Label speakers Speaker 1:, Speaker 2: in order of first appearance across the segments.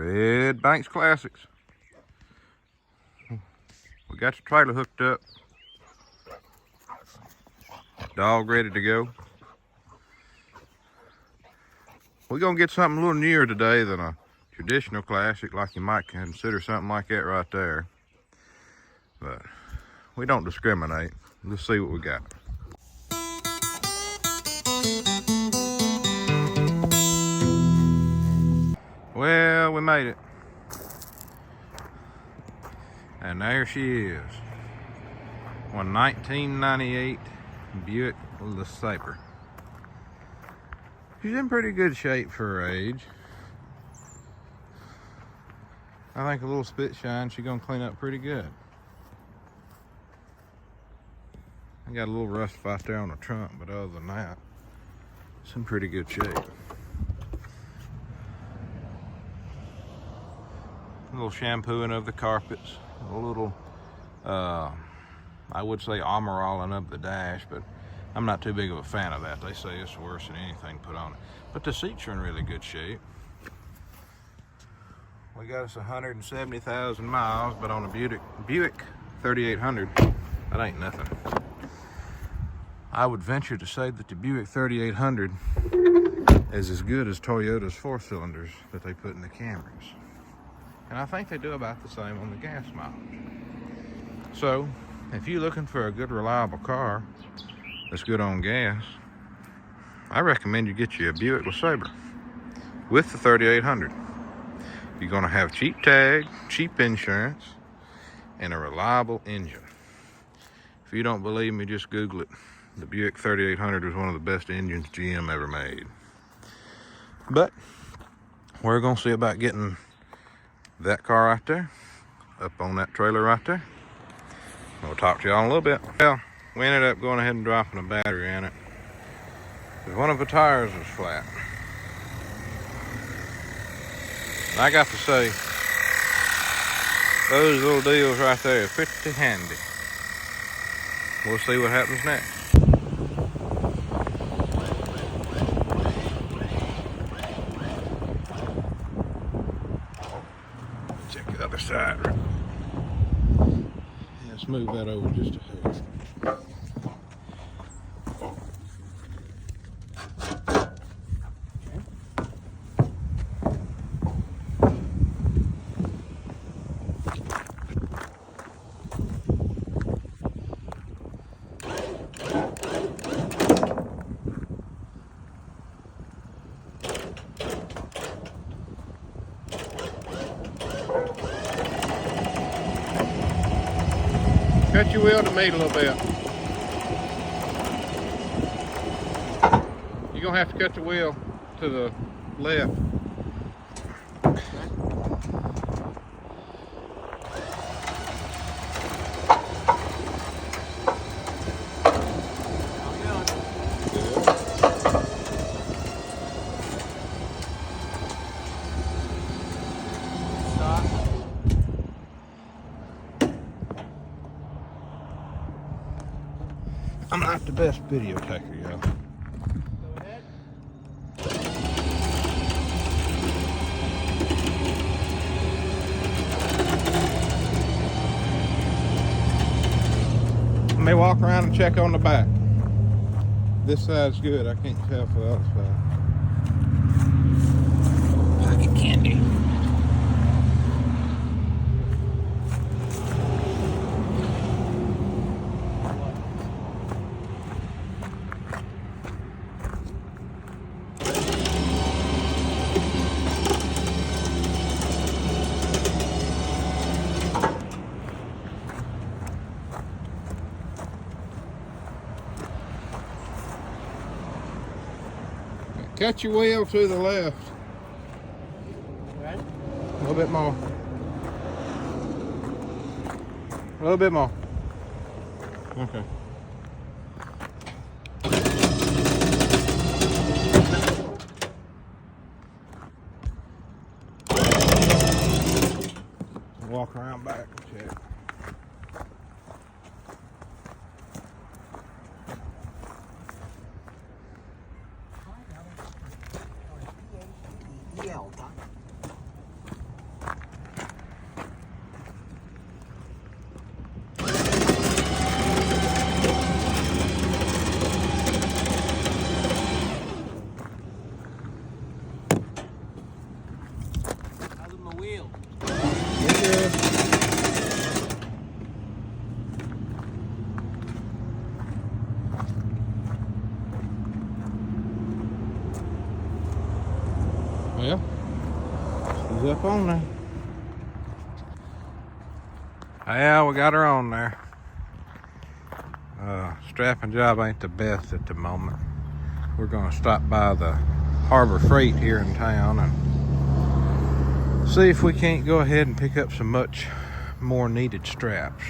Speaker 1: Red Banks Classics. We got the trailer hooked up. Dog ready to go. We're gonna get something a little newer today than a traditional classic, like you might consider something like that right there. But we don't discriminate. Let's see what we got. Well, we made it. And there she is. One 1998 Buick LeSabre. She's in pretty good shape for her age. I think a little spit shine, she's gonna clean up pretty good. I got a little rust out there on the trunk, but other than that, it's in pretty good shape. A little shampooing of the carpets, a little, I would say armoralling of the dash, but I'm not too big of a fan of that. They say it's worse than anything put on it. But the seats are in really good shape. We got us 170,000 miles, but on a Buick 3800, that ain't nothing. I would venture to say that the Buick 3800 is as good as Toyota's 4-cylinders that they put in the Camrys. And I think they do about the same on the gas mileage. So, if you're looking for a good, reliable car that's good on gas, I recommend you get you a Buick LeSabre with the 3800. You're gonna have cheap tag, cheap insurance, and a reliable engine. If you don't believe me, just Google it. The Buick 3800 is one of the best engines GM ever made. But we're gonna see about getting that car right there, up on that trailer right there. We'll talk to y'all in a little bit. Well, we ended up going ahead and dropping a battery in it, because one of the tires was flat. And I got to say, those little deals right there are pretty handy. We'll see what happens next. Check the other side. Let's move that over just a hair. Cut your wheel to meet a little bit. You're gonna have to cut the wheel to the left. I'm not the best video taker, y'all.
Speaker 2: Go ahead.
Speaker 1: Let me walk around and check on the back. This side's good. I can't tell for the other side. Pocket candy. Cut your wheel to the left.
Speaker 2: Right.
Speaker 1: A little bit more. A little bit more. Okay. Walk around back and check.
Speaker 2: my wheel.
Speaker 1: You're good. Well, she's up on there. Yeah, we got her on there. Strapping job ain't the best at the moment. We're gonna stop by the Harbor Freight here in town and see if we can't go ahead and pick up some much more needed straps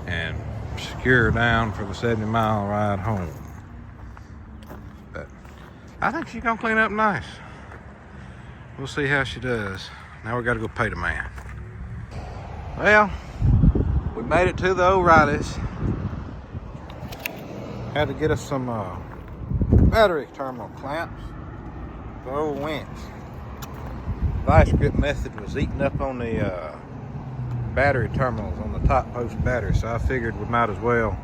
Speaker 1: and secure her down for the 70-mile ride home. But I think she's gonna clean up nice. We'll see how she does. Now we gotta go pay the man. Well, we made it to the O'Reilly's. Had to get us some battery terminal clamps for old winch. Vice grip method was eating up on the battery terminals on the top post battery, so I figured we might as well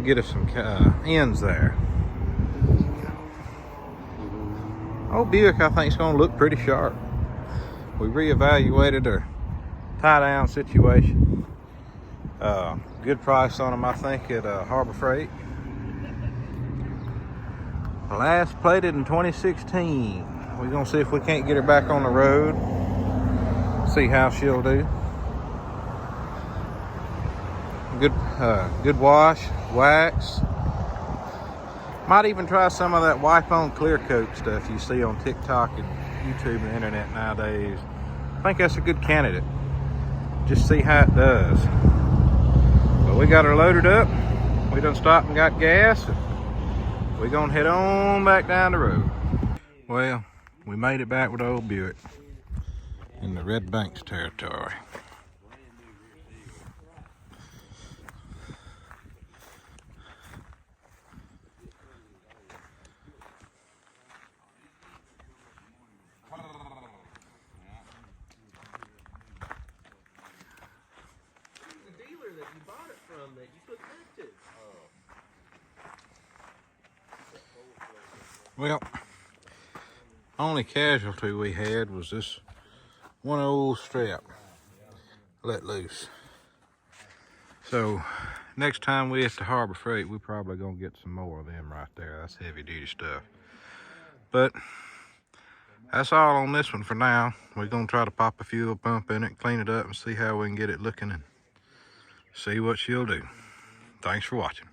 Speaker 1: get us some ends there. Old Buick, I think, is going to look pretty sharp. We reevaluated our tie-down situation. Good price on them, I think, at Harbor Freight. Last plated in 2016. We're going to see if we can't get her back on the road. See how she'll do. Good wash, wax. Might even try some of that wipe-on clear coat stuff you see on TikTok and YouTube and the internet nowadays. I think that's a good candidate. Just see how it does. But we got her loaded up. We done stopped and got gas. We're gonna head on back down the road. Well, we made it back with old Buick in the Red Banks territory.
Speaker 2: That you bought it from that you put back to.
Speaker 1: Well, only casualty we had was this one old strap let loose. So next time we at the Harbor Freight, we're probably gonna get some more of them right there. That's heavy duty stuff. But that's all on this one for now. We're gonna try to pop a fuel pump in it, clean it up, and see how we can get it looking and see what she'll do. Thanks for watching.